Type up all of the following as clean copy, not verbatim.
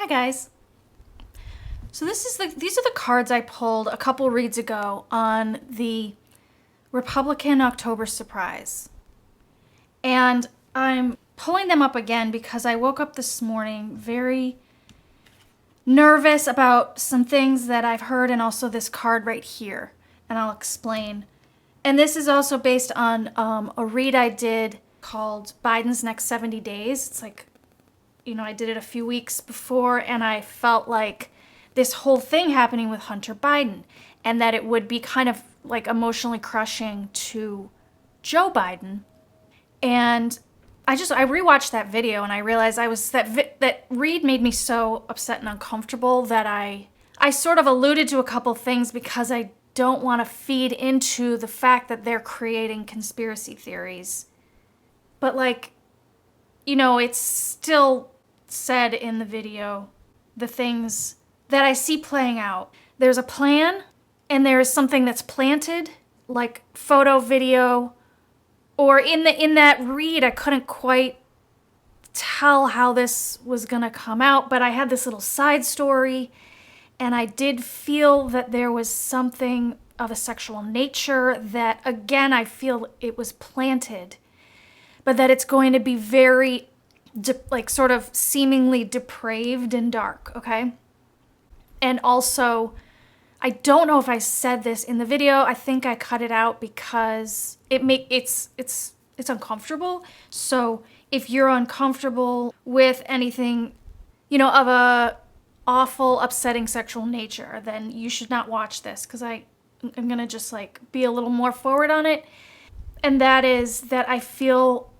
Hi guys. So these are the cards I pulled a couple reads ago on the Republican October surprise. And I'm pulling them up again because I woke up this morning very nervous about some things that I've heard, and also this card right here. And I'll explain. And this is also based on a read I did called Biden's Next 70 Days. It's like, I did it a few weeks before, and I felt like this whole thing happening with Hunter Biden, and that it would be kind of like emotionally crushing to Joe Biden. And I rewatched that video, and I realized that read made me so upset and uncomfortable that I sort of alluded to a couple things because I don't want to feed into the fact that they're creating conspiracy theories. But it's still said in the video the things that I see playing out. There's a plan, and there is something that's planted, like photo, video, or in that read, I couldn't quite tell how this was gonna come out, but I had this little side story, and I did feel that there was something of a sexual nature that, again, I feel it was planted, but that it's going to be very sort of seemingly depraved and dark, okay? And also, I don't know if I said this in the video. I think I cut it out because it's uncomfortable. So if you're uncomfortable with anything, of a awful, upsetting sexual nature, then you should not watch this, because I'm gonna just be a little more forward on it. And that is that I feel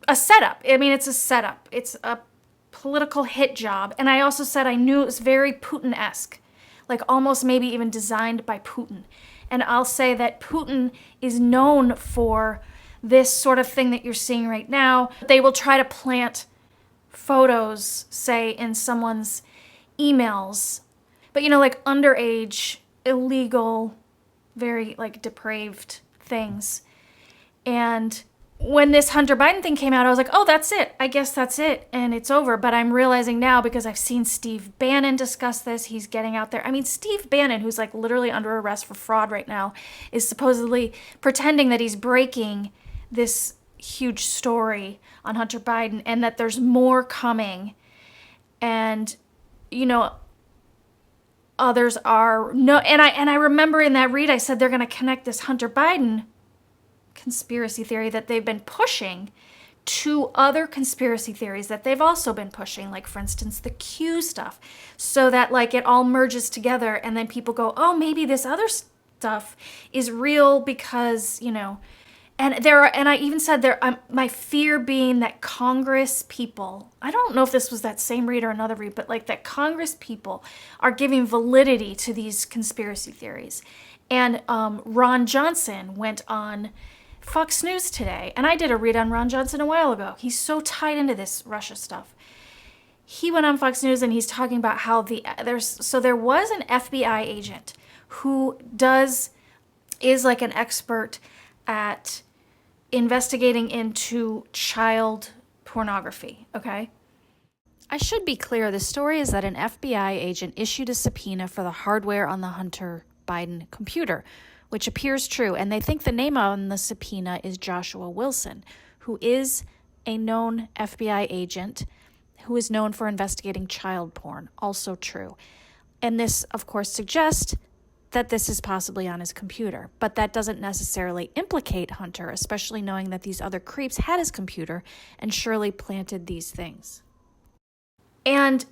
a setup. I mean, it's a setup. It's a political hit job. And I also said I knew it was very Putin-esque, like almost maybe even designed by Putin. And I'll say that Putin is known for this sort of thing that you're seeing right now. They will try to plant photos, say, in someone's emails, but underage, illegal, very depraved things. And when this Hunter Biden thing came out, I was like, oh, that's it. I guess that's it. And it's over. But I'm realizing now, because I've seen Steve Bannon discuss this, he's getting out there. I mean, Steve Bannon, who's literally under arrest for fraud right now, is supposedly pretending that he's breaking this huge story on Hunter Biden and that there's more coming. And, others are no. And I remember in that read, I said they're going to connect this Hunter Biden conspiracy theory that they've been pushing to other conspiracy theories that they've also been pushing, like, for instance, the Q stuff, so that it all merges together, and then people go, oh, maybe this other stuff is real because, and I even said my fear being that Congress people, I don't know if this was that same read or another read, but that Congress people are giving validity to these conspiracy theories. And Ron Johnson went on Fox News today, and I did a read on Ron Johnson a while ago. He's so tied into this Russia stuff. He went on Fox News and he's talking about how there was an FBI agent who is an expert at investigating into child pornography, okay? I should be clear, the story is that an FBI agent issued a subpoena for the hardware on the Hunter Biden computer, which appears true, and they think the name on the subpoena is Joshua Wilson, who is a known FBI agent who is known for investigating child porn, also true. And this, of course, suggests that this is possibly on his computer, but that doesn't necessarily implicate Hunter, especially knowing that these other creeps had his computer and surely planted these things. And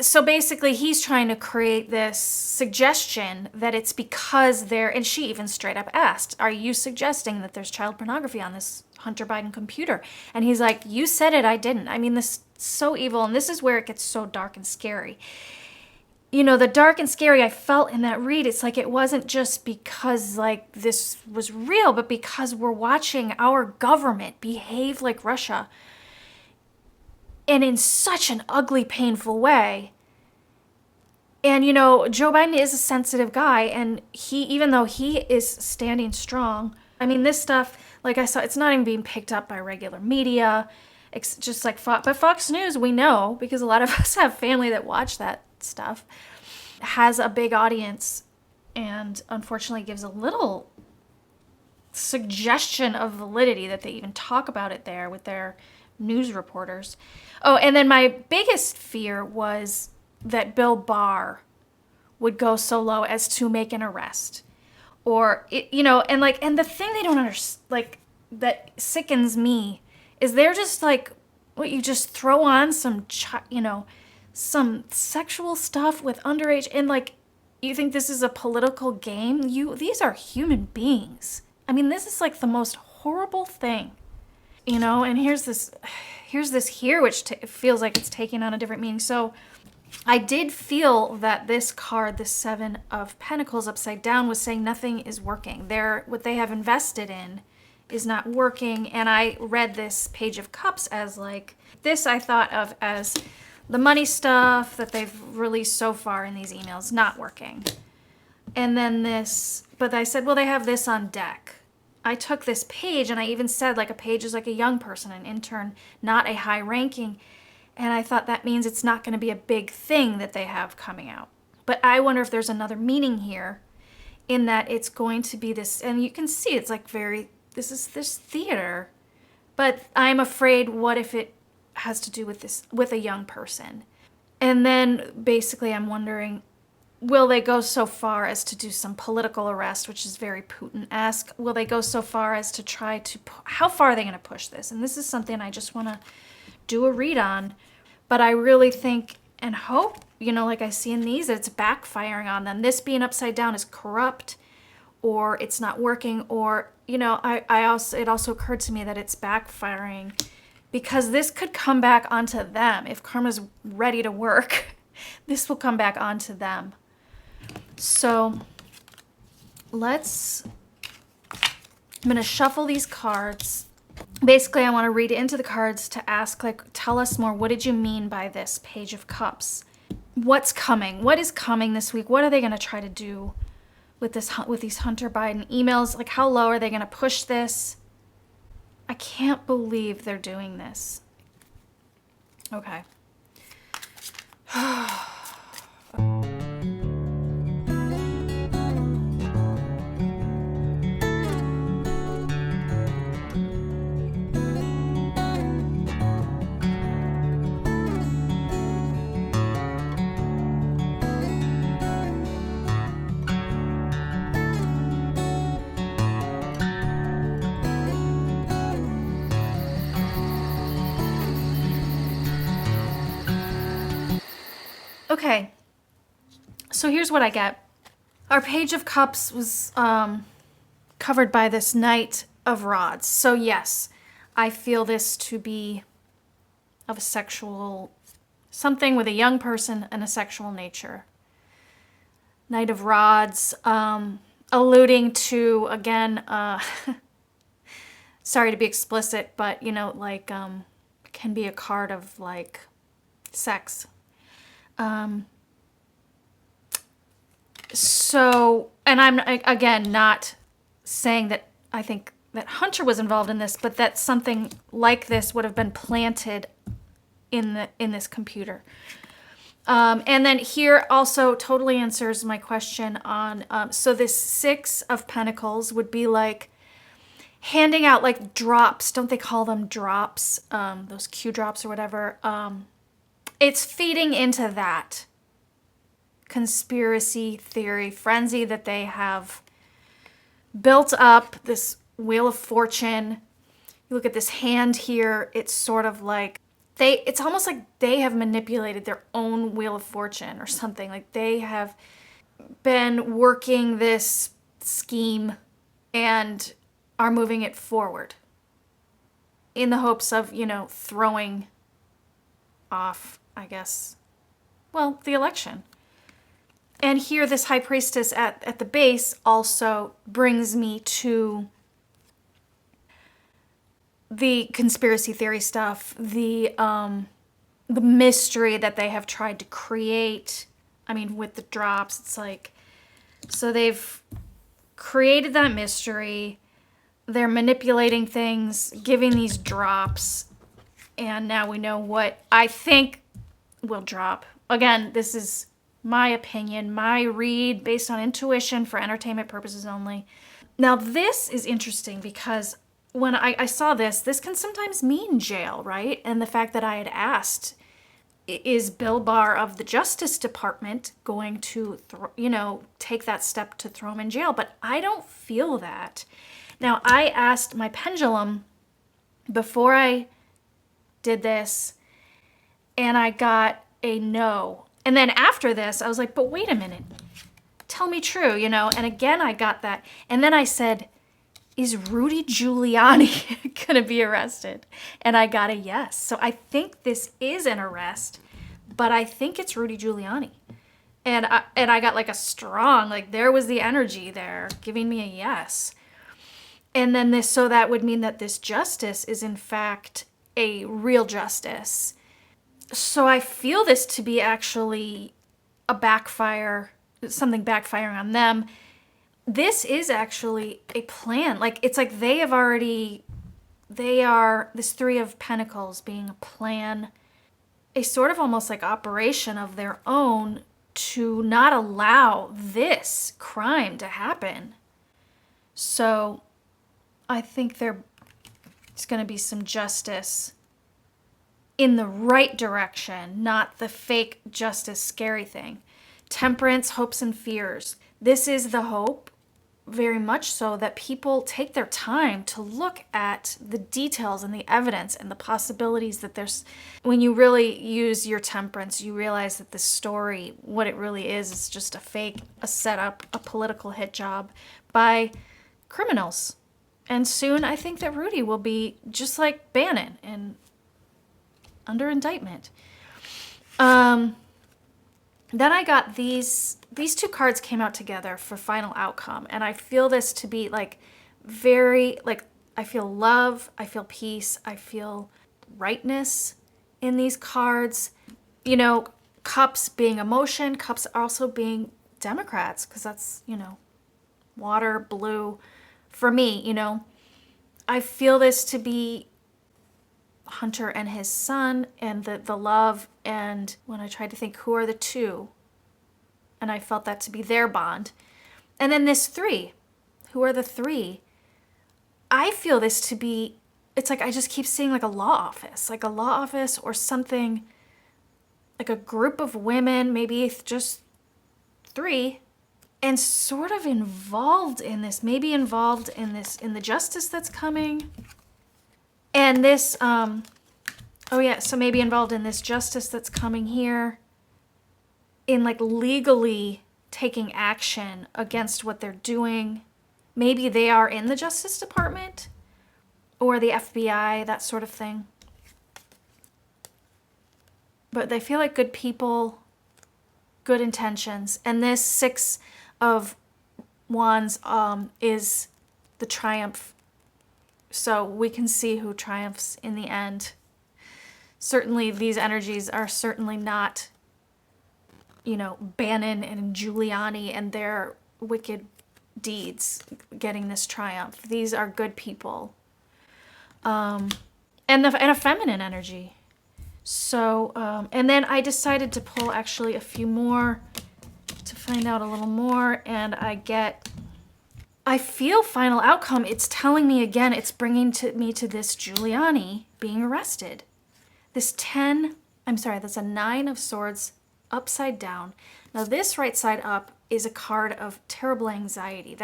so basically he's trying to create this suggestion that it's because and she even straight up asked, are you suggesting that there's child pornography on this Hunter Biden computer? And he's like, you said it, I didn't. I mean, this is so evil, and this is where it gets so dark and scary. The dark and scary I felt in that read, it's it wasn't just because this was real, but because we're watching our government behave like Russia, and in such an ugly, painful way. And, Joe Biden is a sensitive guy, and even though he is standing strong, I mean, this stuff, like I saw, it's not even being picked up by regular media. just like Fox. But Fox News, we know, because a lot of us have family that watch that stuff, has a big audience and unfortunately gives a little suggestion of validity that they even talk about it there with their news reporters. Oh, and then my biggest fear was that Bill Barr would go so low as to make an arrest. Or, and the thing they don't understand, like, that sickens me is they're just like, what, you just throw on some sexual stuff with underage, and like, you think this is a political game? These are human beings. I mean, this is like the most horrible thing, and here's this which feels like it's taking on a different meaning. So I did feel that this card, the Seven of Pentacles upside down, was saying nothing is working. What they have invested in is not working. And I read this Page of Cups as like, this I thought of as the money stuff that they've released so far in these emails, not working. And then this, but I said, well, they have this on deck. I took this page and I even said like a page is like a young person, an intern, not a high ranking. And I thought that means it's not going to be a big thing that they have coming out. But I wonder if there's another meaning here in that it's going to be this, and you can see it's like this is this theater. But I'm afraid, what if it has to do with a young person? And then basically I'm wondering, will they go so far as to do some political arrest, which is very Putin-esque? Will they go so far as to try to, how far are they going to push this? And this is something I just want to do a read on. But I really think and hope, like I see in these, that it's backfiring on them. This being upside down is corrupt, or it's not working, or, it also occurred to me that it's backfiring because this could come back onto them. If karma's ready to work, this will come back onto them. So I'm going to shuffle these cards. Basically, I want to read into the cards to ask, like, tell us more. What did you mean by this Page of Cups? What's coming? What is coming this week? What are they going to try to do with these Hunter Biden emails? Like, how low are they going to push this? I can't believe they're doing this. Okay. Okay, so here's what I get. Our Page of Cups was covered by this Knight of Rods. So yes, I feel this to be of a sexual, something with a young person and a sexual nature. Knight of Rods, alluding to, again, sorry to be explicit, but, can be a card of, like, sex. So, and I'm, again, not saying that I think that Hunter was involved in this, but that something like this would have been planted in this computer. And then here also totally answers my question on, so this Six of Pentacles would be like handing out like drops. Don't they call them drops? Those Q drops or whatever. It's feeding into that conspiracy theory frenzy that they have built up, this Wheel of Fortune. You look at this hand here, it's sort of like it's almost like they have manipulated their own Wheel of Fortune or something. Like they have been working this scheme and are moving it forward in the hopes of, throwing off, I guess, well, the election. And here, this High Priestess at the base also brings me to the conspiracy theory stuff, the mystery that they have tried to create. I mean, with the drops, it's like, so they've created that mystery. They're manipulating things, giving these drops. And now we know what I think will drop. Again, this is my opinion, my read based on intuition for entertainment purposes only. Now, this is interesting because when I saw this can sometimes mean jail, right? And the fact that I had asked, is Bill Barr of the Justice Department going to, take that step to throw him in jail? But I don't feel that. Now, I asked my pendulum before I did this, and I got a no. And then after this, I was like, but wait a minute. Tell me true, And again, I got that. And then I said, is Rudy Giuliani going to be arrested? And I got a yes. So I think this is an arrest, but I think it's Rudy Giuliani. And I got like a strong, like there was the energy there giving me a yes. And then so that would mean that this justice is in fact a real justice. So I feel this to be actually a backfire, something backfiring on them. This is actually a plan. Like, it's like they are, this Three of Pentacles being a plan, a sort of almost like operation of their own to not allow this crime to happen. So I think there's going to be some justice in the right direction, not the fake justice scary thing. Temperance, hopes, and fears. This is the hope, very much so, that people take their time to look at the details and the evidence and the possibilities that there's. When you really use your temperance, you realize that the story, what it really is just a fake, a setup, a political hit job by criminals. And soon I think that Rudy will be just like Bannon and under indictment. Then I got these two cards came out together for final outcome. And I feel this to be like very, like, I feel love, I feel peace, I feel rightness in these cards. Cups being emotion, cups also being Democrats, because that's, water, blue. For me, I feel this to be Hunter and his son and the love. And when I tried to think who are the two, and I felt that to be their bond. And then this three, who are the three? I feel this to be, it's like I just keep seeing like a law office or something, like a group of women, maybe just three, and sort of involved in this, maybe involved in this, in the justice that's coming. And this, so maybe involved in this justice that's coming here, in like legally taking action against what they're doing. Maybe they are in the Justice Department or the FBI, that sort of thing. But they feel like good people, good intentions. And this Six of Wands is the triumph. So we can see who triumphs in the end. Certainly these energies are certainly not, Bannon and Giuliani and their wicked deeds getting this triumph. These are good people. And a feminine energy. So, and then I decided to pull actually a few more to find out a little more, and I feel final outcome. It's telling me again, it's bringing me to this Giuliani being arrested. That's a Nine of Swords upside down. Now this right side up is a card of terrible anxiety.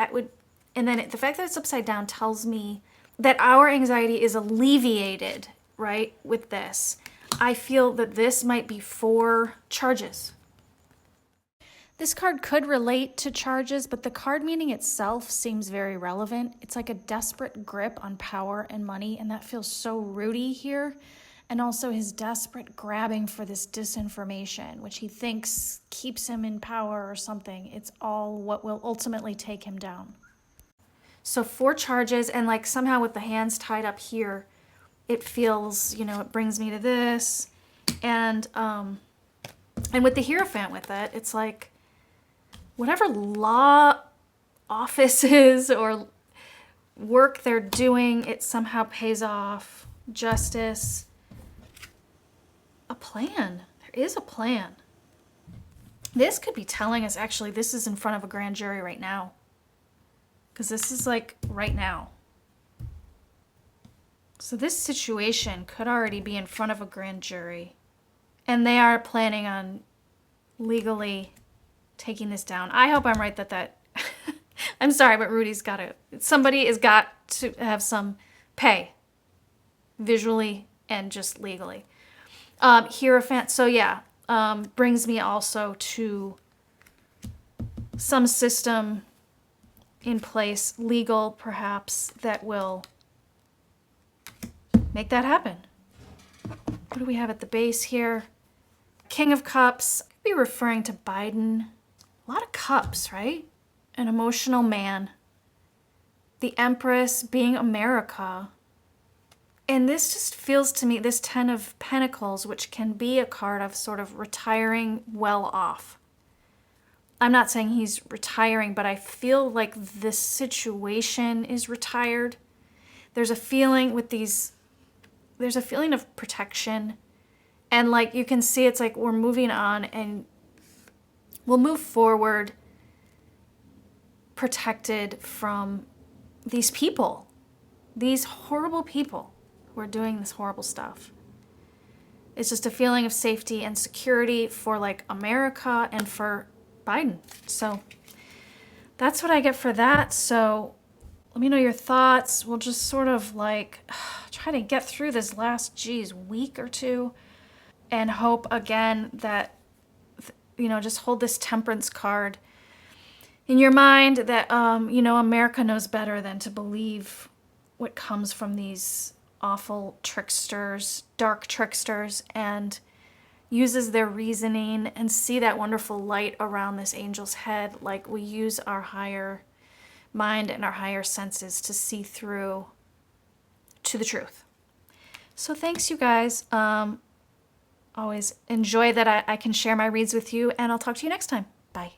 And then the fact that it's upside down tells me that our anxiety is alleviated, right, with this. I feel that this might be for charges. This card could relate to charges, but the card meaning itself seems very relevant. It's like a desperate grip on power and money, and that feels so Rudy here. And also his desperate grabbing for this disinformation, which he thinks keeps him in power or something. It's all what will ultimately take him down. So 4 charges, and like somehow with the hands tied up here, it feels, it brings me to this. And with the Hierophant with it, it's like whatever law offices or work they're doing, it somehow pays off. Justice. a plan. There is a plan. This could be telling us, actually, this is in front of a grand jury right now. Because this is like right now. So this situation could already be in front of a grand jury. And they are planning on legally taking this down. I hope I'm right that I'm sorry, but somebody has got to have some pay. Visually and just legally. Hierophant, so yeah, brings me also to some system in place, legal perhaps, that will make that happen. What do we have at the base here? King of Cups, could be referring to Biden. A lot of cups, right? An emotional man. The Empress being America. And this just feels to me, this Ten of Pentacles, which can be a card of sort of retiring well off. I'm not saying he's retiring, but I feel like this situation is retired. There's a feeling with these, there's a feeling of protection. And like you can see, it's like we're moving on and we'll move forward protected from these people, these horrible people who are doing this horrible stuff. It's just a feeling of safety and security for like America and for Biden. So that's what I get for that. So let me know your thoughts. We'll just sort of like try to get through this last, week or two and hope again that, just hold this Temperance card in your mind that, America knows better than to believe what comes from these awful tricksters, dark tricksters, and uses their reasoning and see that wonderful light around this angel's head. Like we use our higher mind and our higher senses to see through to the truth. So thanks, you guys. Always enjoy that I can share my reads with you, and I'll talk to you next time. Bye.